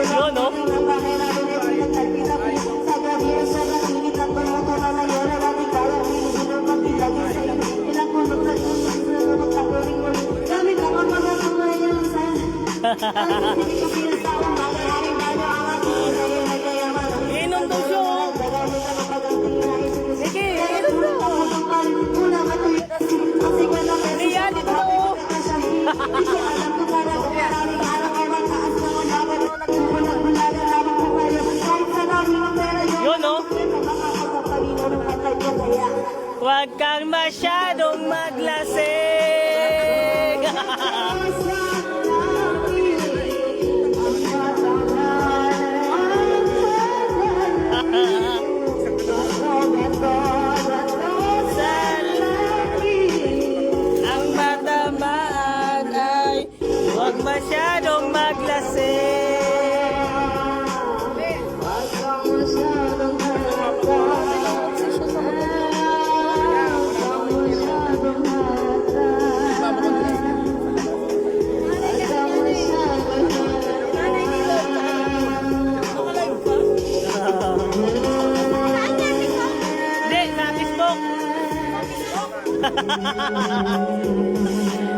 Yun, no? Inom daw siya, oh. Sige, inom daw. Iya, dito na, oh. Yun, no? Huwag kang masyadong maglasing. Ang matamaan ay huwag masyadong maglasing.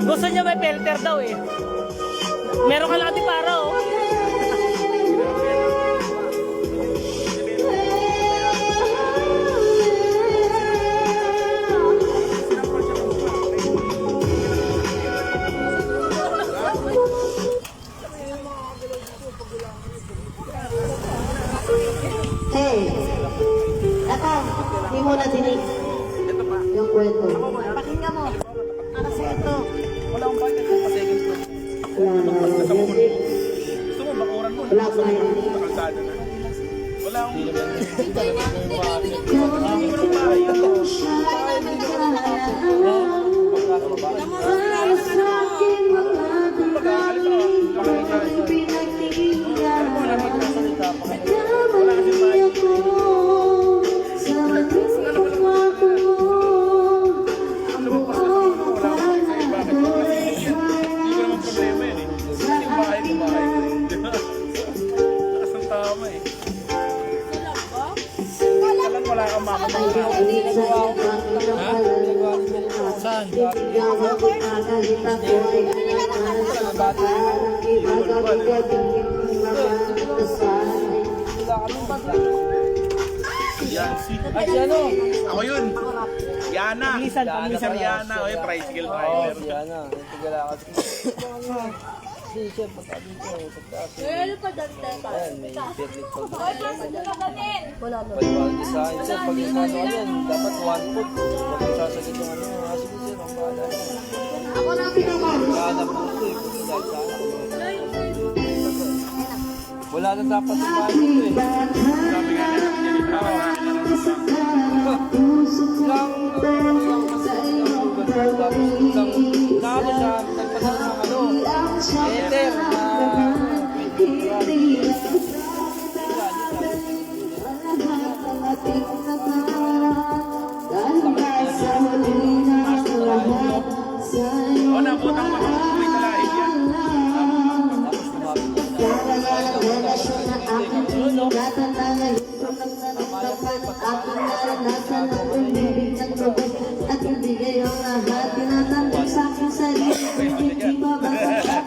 Gusto niya may filter daw eh. Meron ka lang ati para oh. Hey, eto, hindi mo na dinig yung kwento. Pakinggan mo. Para sa ito. Wala akong budget sa second floor. Gusto mo, bakuran mo. Wala akong Nakalsada na. Wala akong... Wala kang mama. Saan? Ay, ano? Ako yun. Yana. Milisan Yana. O yung tricycle driver. Yana. Nagtigala ka. Hindi siya pagka dito. Ano pa dyan, Tepa? Ayan, may permit pa. Wala na. Paliwanag sa akin sir, pag yung ano yan, dapat 1 foot. Huwag yung sasagin yung ano. Sige sir, ang bahala. Ako na pinamahal. Nagkahanap mo ito eh. Kung dahil sa anak. Wala na dapat yung bahay dito eh. Sabi nga nila, pinilitrawan namin na lang sa... Tapos sa nagpadala ng ano, ether na O, nabutang mo. May talahin yan. At hindi kayong lahat tinatanggap sa aking sarili. Hindi babagsak.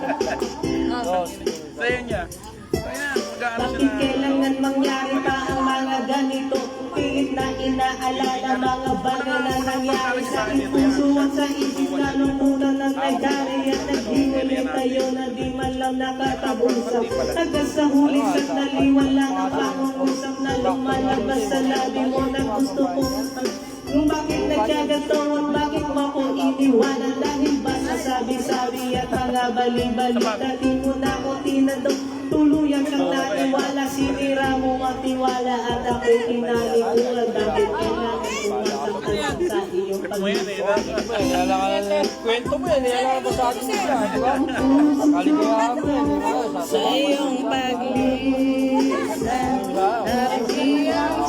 Sa'yo niya. Kaya na, mag-aano Bakit siya na... kailangan mangyari pa ang mga ganito? Pilit na inaalala mga bagay na nangyari sa aking puso at sa isip na nung una nang nagdari at nagdinuloy tayo na di man lang nakatabusap. Hanggang sa huli sandali wala ang pangungusap na lumalabas sa labi mo na gusto kong kung bakit nagkaganto at bakit mo ako iniwanan dahil ba sa sabi-sabi at mga bali-bali dati mo na ako tinanong tuluyan kang naniwala sinira mo ang tiwala at ako'y tinalikuran dahil kailangan sumasaktan sa iyong pag-ibig. Nilala ka na kwento mo yan, nilala ka pa sa atin siya, di ba? Kaligayahan mo yan, di ba? Sa iyong paglisan nakikiyang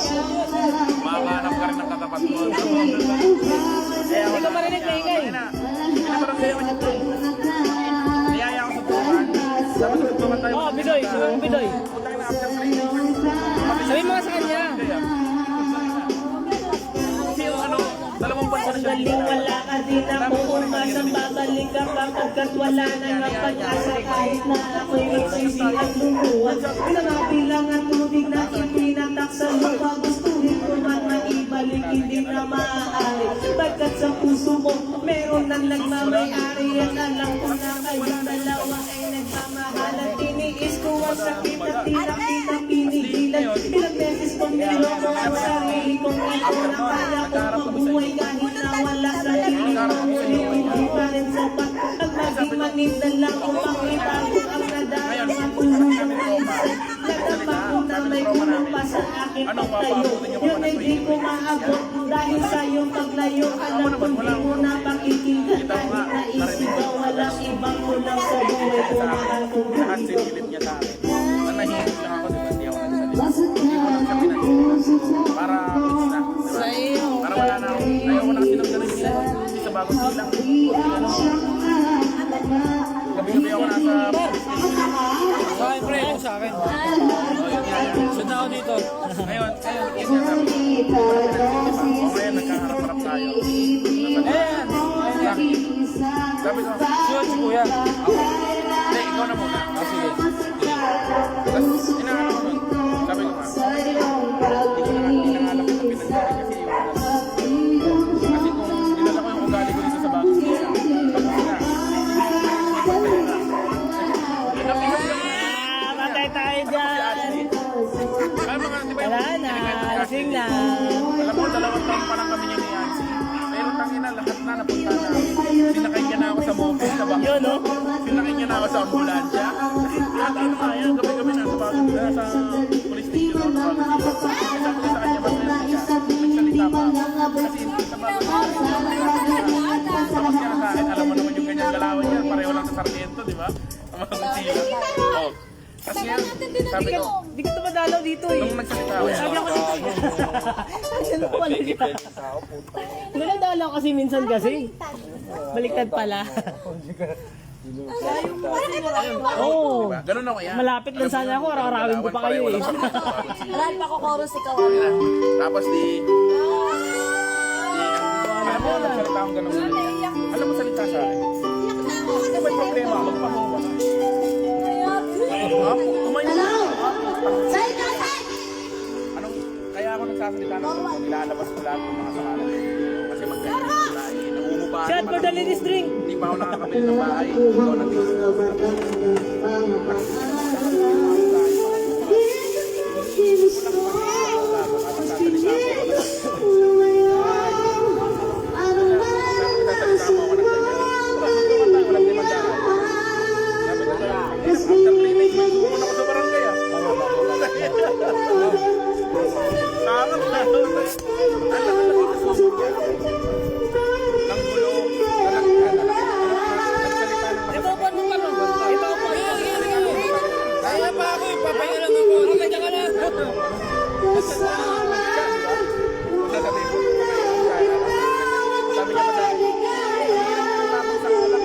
Makahanap ka rin ng katapat mo. Hindi ko marinig na ingay. Pinabarangay ako niya to. Niyaya ako sa tuwan. Tapos nagpapatay Bidoy, si Mang Bidoy. Sabi mo nga sa kanya. Dalawang buwan ko na siya. Galing wala ka din ako umasang babalik ka kapagkat wala na nga pag-asa kahit na ako'y magsisi at lumuwan. Pinangabilang ang tubig na ipinatak sa lupa, gustuhin ko man maibalik, hindi na maaari. Pagkat sa puso mo, meron nang nagmamayari at alam ko na kayong dalawa ay nagmamahalan. Tiniis ko ang sakit at tila kita pinigilan. Ilang beses kong niloko ang sarili kong ito na kaya kong mabuhay kahit na wala sa sarili ko. Ngunit hindi pa rin sapat ang maging manita lang kung pakitago ang nadaan at tulungan na isa. Nagtapak ko na may kulang pa sa akin pagtayo. Yun ay di ko maabot dahil sa iyong paglayo. Alam ko di mo na pakikinggan kahit na isip ko walang ibang kulang sa buhay ko. Mahal kong Lahat dito. sinilip niya sa akin. Nanahimik lang ako, di ba? Hindi ako nagsalita. Hindi ko lang siya pinahimik. Para na. Para wala na ako. Ayaw ko na kasi ng ganun sila. Hindi sa bagong silang. Gabi-gabi ako nasa police station. Sa akin, pre, ako sa akin. Sunod ako dito. Ngayon, yun nga sabi ko. Ngayon, nagkaharap-harap tayo. Ayan! Sabi ko, Sunod si Kuya. hindi, ikaw na muna. Sige. Tapos, inaano ko nun. Sabi ko nga, hindi ko na inangalak ko ng pinagkari kasi yung kasi kung nilala ko yung ugali ko dito sa bagong silang. Tapos na. Ah, matay tayo dyan. Kaya mga, di ba yung Wala na, lasing na. alam mo, 2 taon pa lang kami niya ni Yancy. Pero tangina, lahat na napunta na. Sinakay niya na ako sa mobile na ba? Yun, no? Sinakay niya na ako sa ambulansya. Kasi lahat ano kaya, gabi-gabi na sa bagong sa police station. Sa bagong station. Kasi sabi ko sa kanya, basta yun siya. Nagsalita pa ako. Kasi sa bagong station. Tapos niya sa akin, alam mo naman yung ganyan galawan niya. Pareho lang sa sargento, di ba? Ang mga kutsila. Oh. Kasi yan, sabi ko, Di ka tumadalaw dito eh. nung nagsalita ako, Sabi ako Ano pala kita? Naladalaw kasi minsan kasi. Baliktad pala. Oo. diba? Ganun ako yan. Malapit lang sana ako, araw-arawin ko pa kayo eh. Marami pa ko chorus ikaw. Tapos alam mo, nagsalita akong ganun. Alam mo, salita sa akin. Ano ba yung problema? Magpakuha ka. Tumayo na. Anong, kaya ako nagsasalita ng ganun. Nilalabas ko lahat ng mga samalan. Kasi magkaya sila. Namumupa. Shot for the ladies drink! Hindi pa ako nakakabili ng bahay. Ikaw nandito. Kaya pa ako, ipapahinga lang ako. Kaya ka na. Sabi niya pa sa akin, tapos sa kalaki,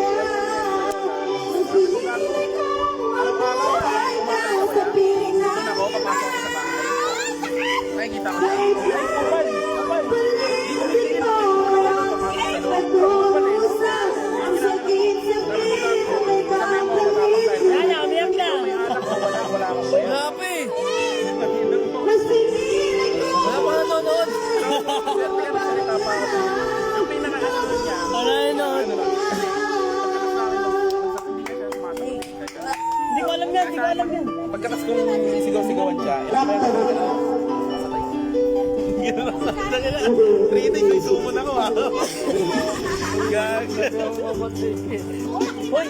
doon ako, papasok ako sa bahay. Nakikita ko siya. Ay, kapal, kapal. Di ko bibigyan ako. Papasok sa loob. Wala na, umiyak na. Wala akong bayan. Wala pa eh. Wala pa nanonood. Nagsalita pa ako. Yung pinaka-ano niya, Wala na. Hindi ko alam yan, hindi ko alam yan. pagkatas kong sigaw-sigawan siya, ilang kayo na gano'n. Gano'n lang sa kanya. 3 days, may sumon ako ah. Gag. Hoy!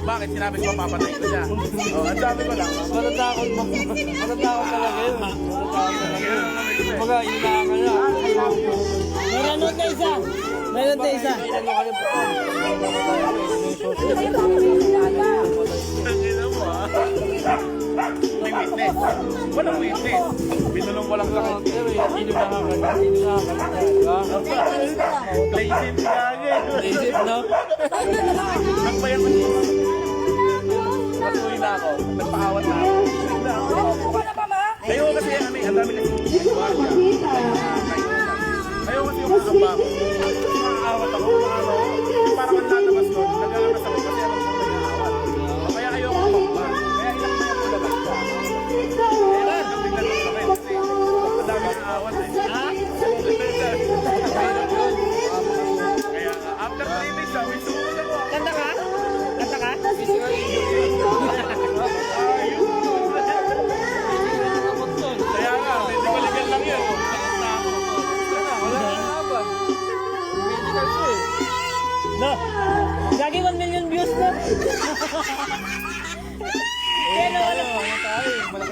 Bakit? Sinabi ko papatay ko siya. Oh, ang sabi ko lang. Matatakot mo. Matatakot talaga yun. Matatakot talaga yun. Kumbaga, inunahan ka na. Meron na isa! Meron na isa! Tangina mo ah. May witness. Walang witness. Binulong ko lang sa akin. Inunahan ka na. Inunahan ka na. Lazy gagawin. Isip, no? Ang bayan ko siya. Patuloy na nagpaawat na ako. Ayaw kasi, ang dami kasi gwardiya. Ayaw kasi yung kakamba ko. Maaawat ako, parang ang lalabas doon, nag-aalas ako kasi alam ko nag-aawat. Kaya ayaw ko kakamba. Kaya ilang kaya ko labas ka. Kaya nagbigan ko kami kasi ang dami naaawat eh. Kaya after 3 weeks, may sumunod ako. Kanta ka? Kanta ka? Kaya nga, medical lang yun. No. Lagi 1 million views na.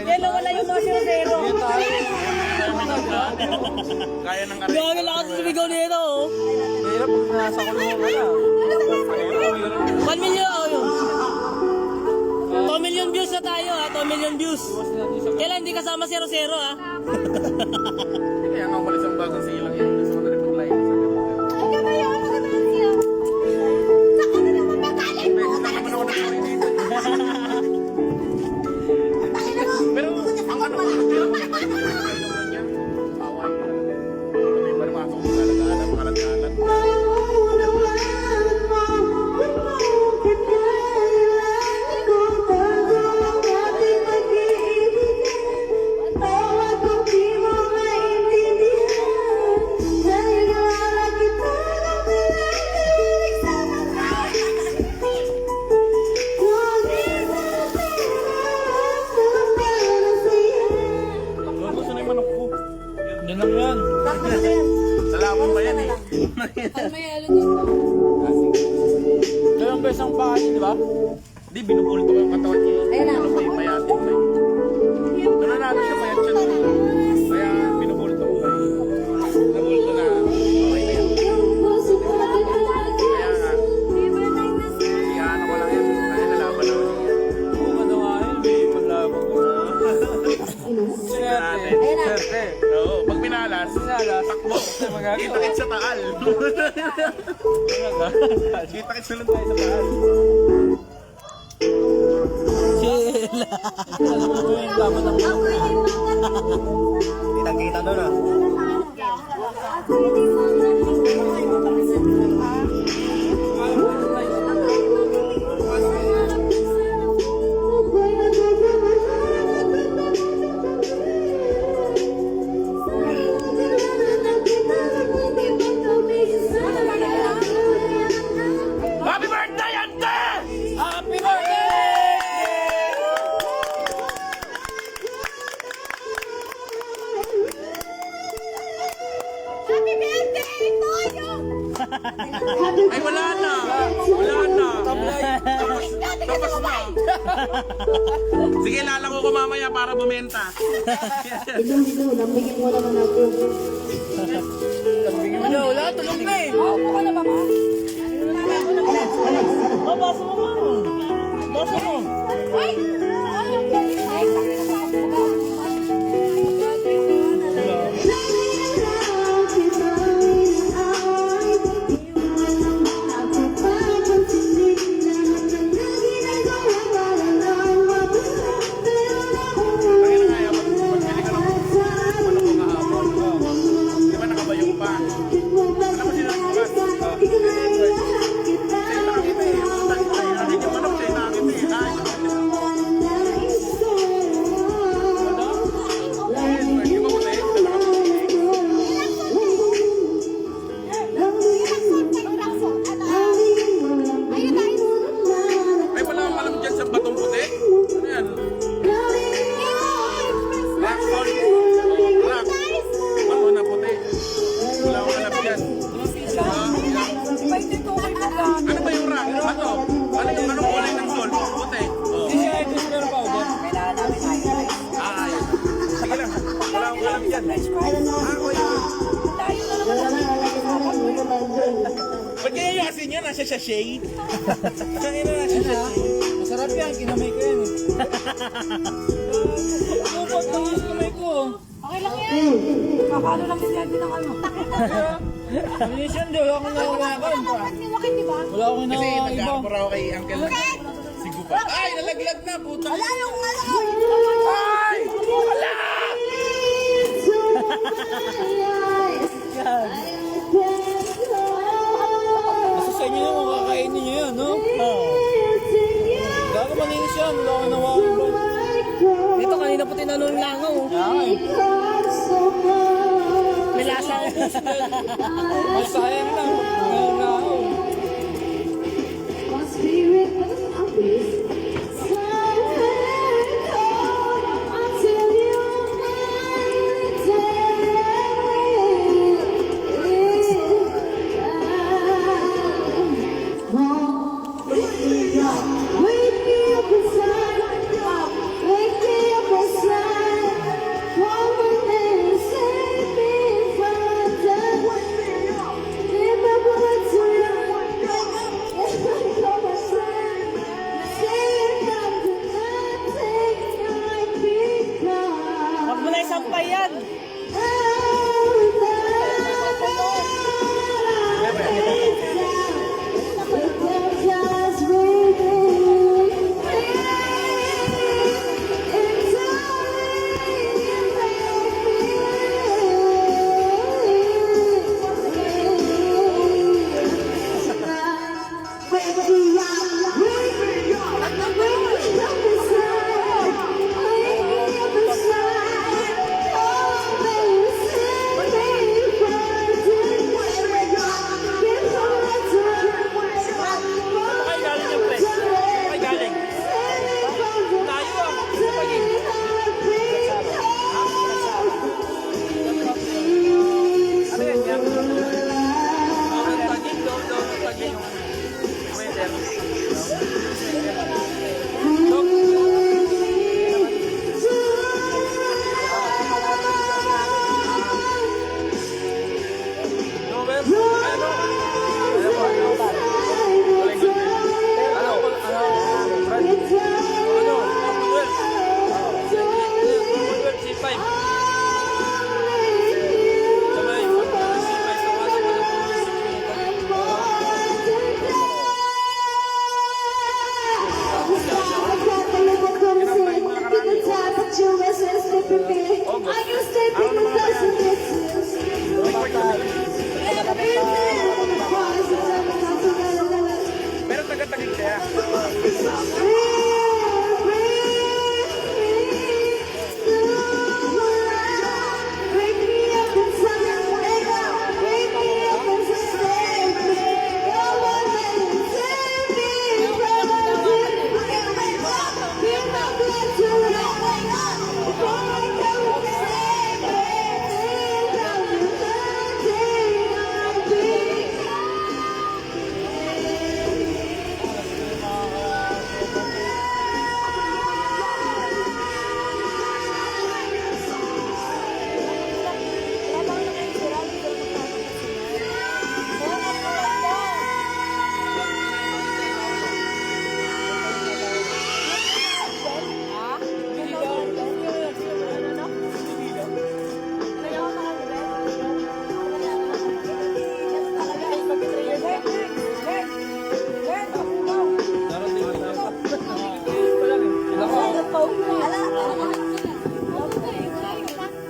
Kaya wala yung mga zero. Kaya ng aray. Gagi lang ako sumigaw nito. Oh. Mahirap pag nasa kulungan ka na. 1 million oh, yun. 2 million views na tayo ha. 2 million views. Kailan hindi kasama 0-0 ha. Kaya nga umalis ang bagong silang yan. Gusto ko na rin mag-live. Beses lang naman ako nag-story dito. Pero ang ano ko niya, away. Sabi ba naman ako kalagalan, kalagalan. Gusto na yung manok ko. Yan lang yan. Salamat ba yan eh? Ano may alo dito? Dalawang beses ang bahay, di ba? Hindi, binubulto ko yung katawan niya. Ayun na. Ano ba yung mayatin ba? Doon nanalo siya mayat siya. Kaya binubulto ko ba nabulto na okay na yan. Kaya nga, iyaano ko lang yan. Kaya nalaban na ako. Kung ano nga yun, may paglabang ko. Natin. Ayun na. Serte. Oo, pag minalas, takbo. Kita-kit sa taal. Kita-kit sa lang tayo sa taal. Alam mo yung dapat ang Kitang-kita doon ah. Happy birthday, Ante! Happy birthday! Ay, wala na! Wala na! Tapos na! Sige, lalako ko mamaya para bumenta. Ito, lambigin mo naman ako. Wala, tulog na eh. Maupo ka na ba, ma? Oh, baso mo mo. Baso mo. Ay! Ay, sakit na ako. Kaya na nga, magbili ka ng manok ko kahapon. Di ba nakabayong pa? Alam mo sila ang bukas? Sa'yo nakakita eh. Nakakita yung manok, sa'yo nakakita eh. Ay, di ba ko tayo? Ay, wala akong alam dyan sa batong puti. Ano yan? Rock salt. Rock. Bato na puti. Wala akong alam dyan. Ano ba yung rock? Bato. Ano yung anong kulay ng salt? Puti. Oh. Hindi siya ito sila na powder. Ay. Sige lang. Wala akong alam dyan. Ako yun. Ba't kaya yung asin niya nasa sachet? Kaya na nasa sachet. Masarap yan, kinamay ko yan eh. Lupot lang yung kamay ko. Okay lang yan. Kakalo lang siya din ng ano. Minsan di, wala akong nahawakan. Wakit, di ba? Wala akong Kasi nahawakan iba. nag-aapura ako kay Uncle. Si Ay, nalaglag na, puta. Wala yung ano. Ay! Wala! Basta sa inyo yung makakainin nyo yan, no? Gago malinis yan, wala ko nawakin ba? Ito kanina po tinanong langaw. May lasa ako. Ay, sayang lang. Ngayon na ako. Huwag mo na isampay yan. Ay, galing yung pre. Ay, galing. Tayo ah. Sa paging. Ano yan? Yan. Paging, daw, paging. Weather. Pero taga-tagig siya.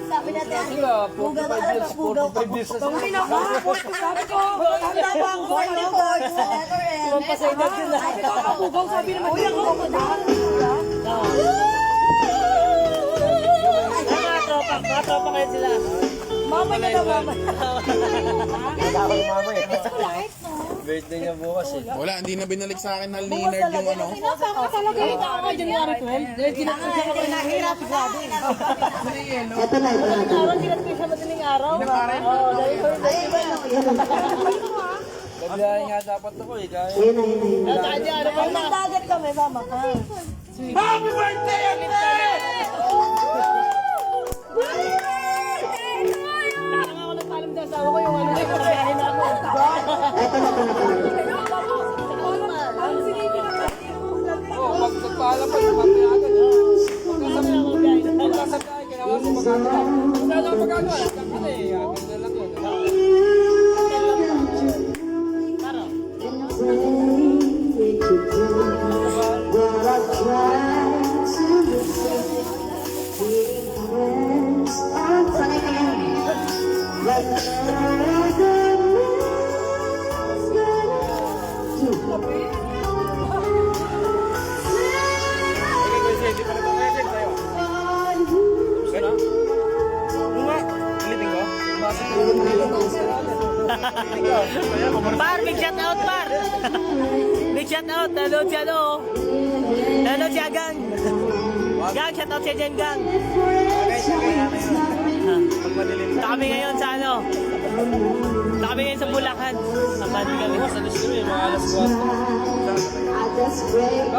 Sabi natin, Sila, 45 years, 45 years. sabi ko, tanda ba ako? Ano ko? Ibang pasaydag yun na. Kapugaw, sabi naman. Uy, ako. Mga tropa kayo sila. Mama na daw, mama. Ako yung mama eh. Birthday niya bukas eh. Wala, hindi na binalik sa akin hal ni Nerd yung ano. Sinasama talaga ito. Ako January 12. Nahirap sabi. Ito na, ito na. Araw, kinat ko sa madaling araw. Oo, dahil birthday ba? Pagbiyahe nga dapat ako eh. Kaya Ayun na, yun na. Saan dyan? Ano pa Ay, nagdagat kami, mama ka. Happy birthday, Anita! Parang ako nagpaalam sa asawa ko yung ano na, pagkain na ako. Ito na, ito na. oh, pag nagpaalam pa, lumapit agad. Pagkasabay, kailangan mo magagawa. Wala na magagawa. Nagkak ka na eh. Agad na lang yun. What I shout out. Nanood si ano. Nanood si Agang. Gang, shout out siya dyan, Gang. Kami ngayon sa ano. Kami ngayon sa Bulacan. Nabandi kami. Sa distro yung mga alas 4.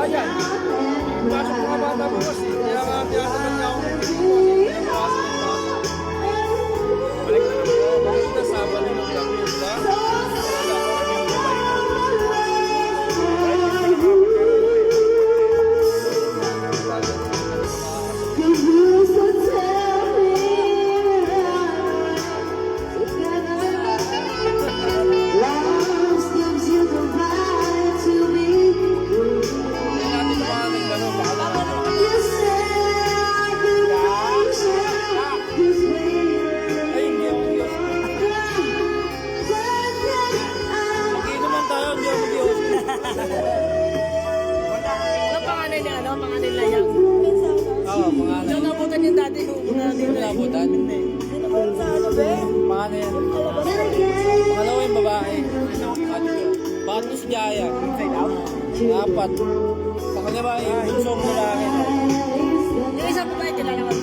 Ayan. Pasok mga bata po kasi. Kaya nga tiyatapat niya ako. Balik na naman ako. Bakit na Sabado ng kami? Ba? Mag-inuman tayo. Hindi ako mag-ios. Ano pangalan niya? Ano pangalan nila yan? Oo, pangalan. Yung nabutan yung dati. Hindi mo nabutan? Hindi. Pangalan yan. Pangalawa yung babae. Bakit mo si Jaya? Apat. Sa kanya ba yung bunso mo lalaki? Yung isang babae kilala ko.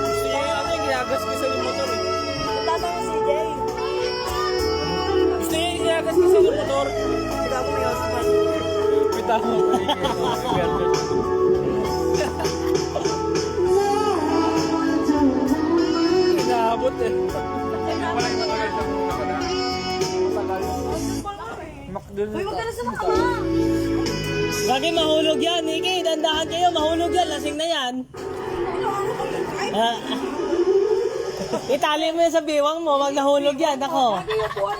Gusto niya yung ano yung ginagasgasan yung motor eh. Gusto niya yung ginagasgasan yung motor. Kita mo. Inaabot eh. Wala yung matagal sa puta ko na. Lagi mahulog yan, Nikki. Dandahan kayo, mahulog yan. Lasing na yan. Ah. Itali mo yan sa biwang mo, wag nahulog yan. Ako,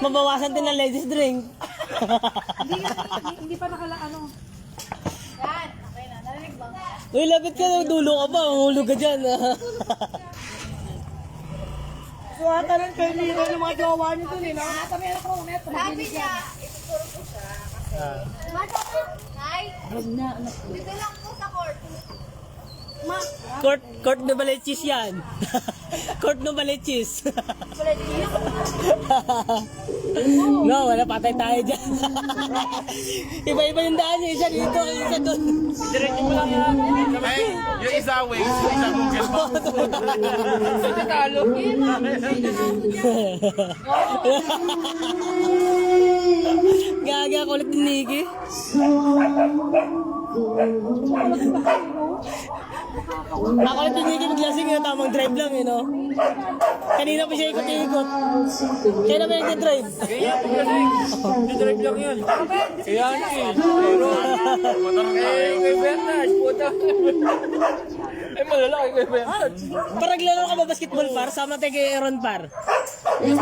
mabawasan din ng ladies drink. Hindi pa nakala ano. Yan, okay na. Narinig ba? Uy, lapit ka, dulo ka pa, mahulog ka dyan. Suwata lang kayo nito ng mga jowa niyo dun eh. Sabi niya, ituturo ko siya. Mata na. Nay, dito lang po sa court. Court no balechis yan. Court no balechis. No, wala patay tayo dyan. Iba-iba yung daan eh. Isa dito, isa doon. Diretso mo lang yan. Ay, yung isa Waze, yung isa Google Maps. Ito talo. Gaga, kulit ni Nikki. Nakulit ni Nikki maglasing yun, tamang drive lang yun, no? Kanina pa siya ikot-ikot. Kaya naman yung drive. Kaya po kasi. Didrive lang yan. Kaya ano eh. Pero, Motor na tayo. kay Bernard, puta. Ay, malalaki kay Bernard. Paraglaro ka ba basketball par? Sama tayo kay Aaron par. Kaya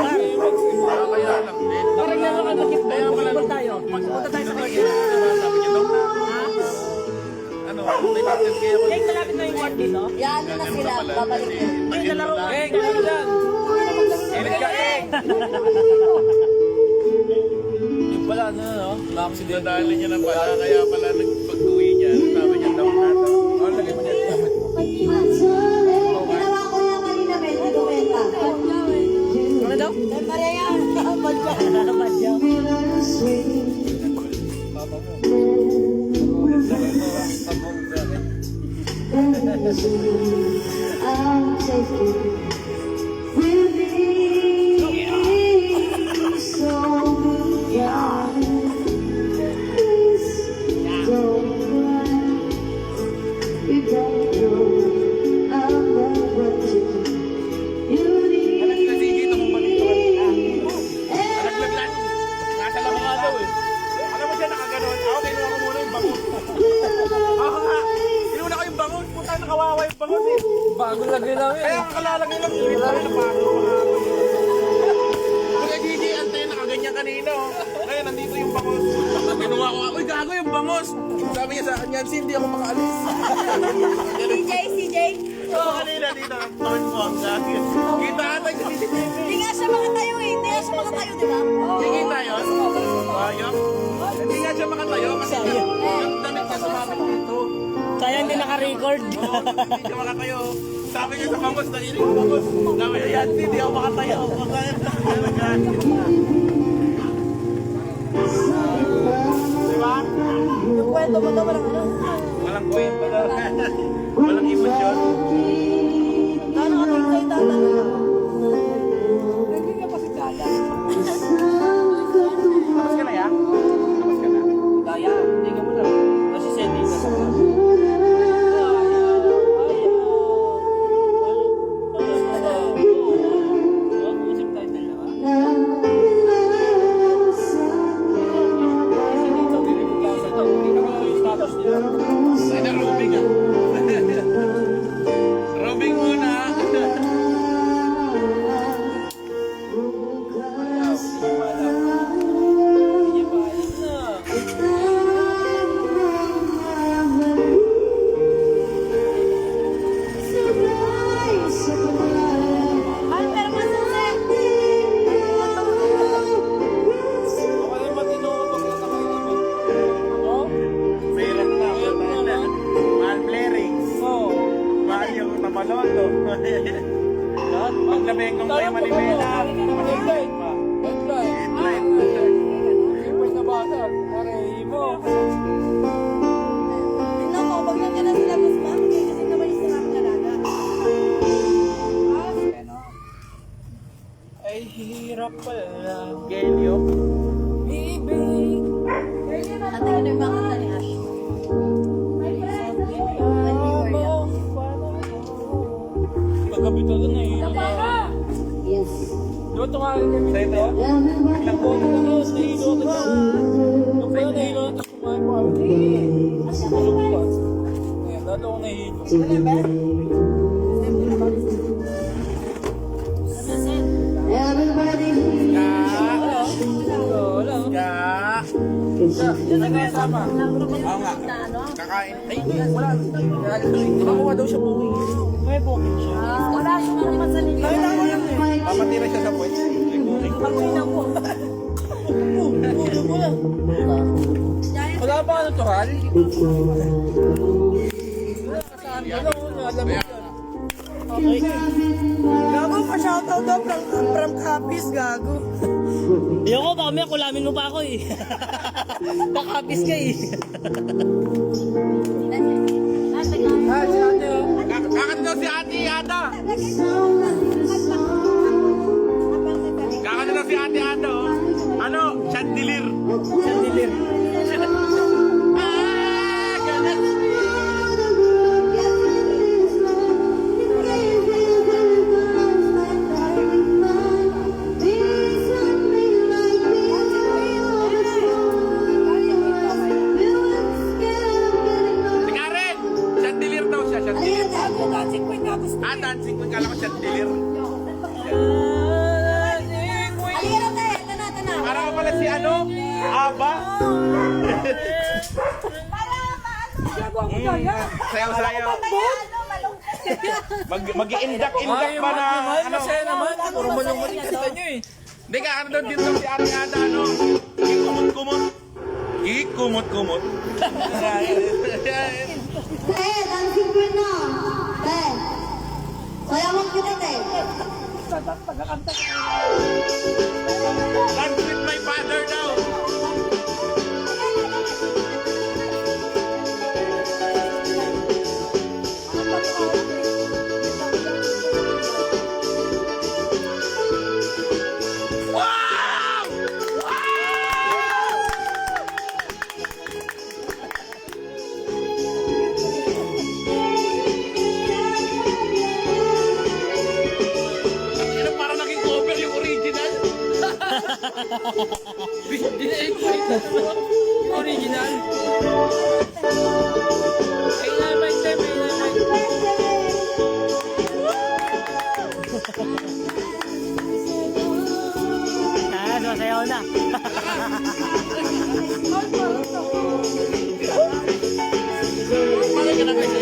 lang din. Paraglaro ka basketball tayo. Punta tayo sa kanya. Sabi niya daw. Ano, may practice kayo. Kaya malapit na yung court dito. Yan na sila, babalik na. Kaya nalaro ka. Eh, gano'n dyan. Ilit ka eh. Yung pala, ano, no? Na-accident. Nadali niya lang pala, kaya pala nagpag-uwi niya. Sabi niya daw na daw. Oh, lagay mo niya. Ginawa ko lang kanina, may dokumenta. Ano daw? Maria yan. Badyaw. I'll take you with me. So yeah. Please don't cry. You don't know I'll never take you need. Kasi dito mong Nalaglag lang. Nasa lang nga daw eh. Alam mo siya nakaganon. Ako, kinuha ko muna yung bangon. Ako nga. Kinuha ko yung bangon. Puta, nakawawa yung bangon eh. Bago lagay lang Kaya eh. ang kalalagay lang yung ito. Napano. Kuya Gigi, antay nakaganyan kanina oh. Ngayon, nandito yung bangos. Kinuha ko nga. Uy, gago yung bangos. Sabi niya sa akin, Yancy, hindi ako makaalis. CJ, kanina dito, turn mo ang gagawin. Kita ata yung CCTV. Hindi nga siya makatayo eh. Hindi nga siya makatayo, di ba? Tingin tayo. Ayok. Hindi nga siya makatayo kasi yung damit niya sumabit dito. Sayang din naka-record. Oo, hindi siya makatayo. Sabi niya sa pangos, narinig ko pangos. Sabi niya, yan, hindi ako makatayo. Diba? Yung kwento mo daw walang ano. Walang kwento daw. Walang emosyon. Ano ka rin sa'yo tatanong? Hindi ka pa si Dada. Tapos ka na ya? Tapos ka na? Kaya, hindi ka mo na. Kasi sending ka sa Ay na, robing ah. Robing muna. Ay, pero masusi. Mayroon na. Mahal blaring. Mahal yung namalondo. Pag nabengkong tayo manibela. Manibela pa. Headlight. Tingnan mo, pag nandiyan na sila, mas mami, kasi naman yung sinabi na Dada. Ay, hirap pala. Gelio. Ate, ano yung mga kanta ni Ash? My friend. When we were young. Kagabi talaga na yun. Yes. Diba tumawag kami dito? Ilang buwan na lang yun, nahilo ka na. Nung pala nahilo na, tapos kumain pa kami. Tulog pa. Ngayon, lalo ako nahilo. Everybody. Wala. Diyan na kaya sama. Oo nga. Kakain. Ay, wala. Nakakuha daw siya buhay. May booking siya. Wala siya naman sa nila. Papatira siya sa puwet. Wala ba ano to, Hal? Wala kasaan ka lang. Alam mo yan. Okay. Gago pa shoutout daw from Capiz, gago. Ayoko, baka may kulamin mo pa ako eh. Nakapis ka eh. Ah, si ate oh. Kakat daw si Ate Ada. Kakat daw si Ate Ada. Oh. Ano? Chandelier. Chandelier. Ah, ganun. Tingaren! Chandelier daw siya, chandelier. Dancing queen nga gusto. Ah, dancing queen. Kala ko chandelier. Halika na tayo. Ito na, ito na. Para ka pala si ano? Aba? Para maano. Sayaw-sayaw. Mag-i-indak-indak ba na ano? Masaya naman. Puro malungkot yung kita nyo eh. Hindi ka, ano doon dito si Ate Ada, ano? Kikumot-kumot. Kikumot-kumot. Dancing queen na. Sayawan kita, te. Dance with my father daw. Wow! Ano, parang naging cover yung original. Hindi na yung original. Ay na, may time, ay na, may Ah, sumasayaw na. Parang ka na kasi.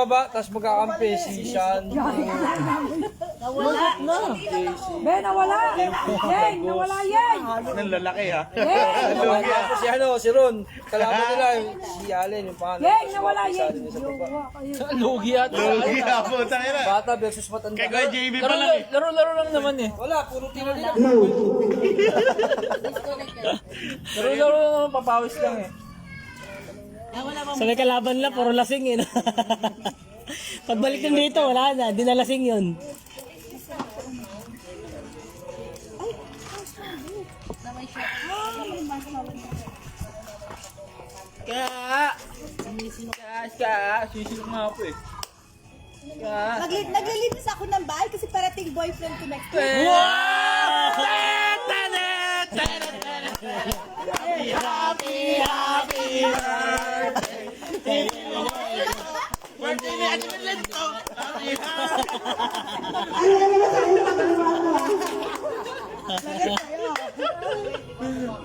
baba, tapos magkakampi si Sean. Ben, nawala! Yeng, nawala Yeng! Ang lalaki ha. Yeng! Tapos si ano, si Ron. Kalaban nila, si Allen, yung pangalan. Yeng, nawala Yeng! Lugi at Lugi ha po, tangina. bata versus matanda. Kay Kuya JB pa lang eh. Laro-laro lang naman eh. Wala, puro tira nila. Laro-laro lang naman, papawis lang eh. Sa may kalaban nila, puro lasing yun. Pagbalik ng dito, wala na. Di na lasing yun. Sisilong nga po eh. Naglilinis ako ng bahay kasi parating boyfriend ko next week.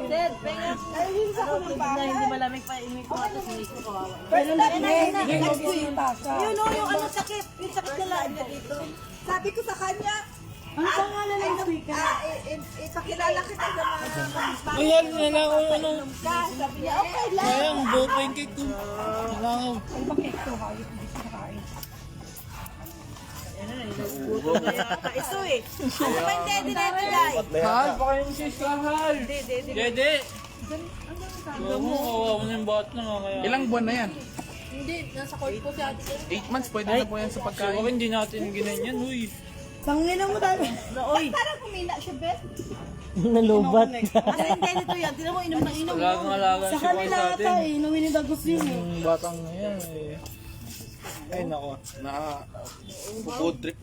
Naglilinis ako ng bahay. Hindi malamig pa imig ko at sinis ko kawawa. Next week. Yun o, yung ano sakit. Yung sakit na laan niya dito. Sabi ko sa kanya, ano pangalan ng next week? Ipakilala kita sa mga Ayan, nalakaw yung ano. sabi niya, okay lang. Ayang, buo pa yung cake ko. Nalakaw. Iso eh. Ano ba yung daddy natin dahil? Hal, baka yung sis ka, Hal. Dede. Huwag mo, kawawa na yung bata na nga kaya. Ilang buwan na yan? Hindi, nasa court po si ate. 8 months, pwede na po yan sa So, pagkain. bakit hindi natin ginanyan, huy. Pangina mo tayo. Parang kumina siya, Bet. Nalubat. Ano yung daddy to yan? Tinan mo, inom ng inom. Alagang-alagan si Boy sa atin. inumin yung dagos yun. Yung batang na yan eh. Ay, nako. Food trip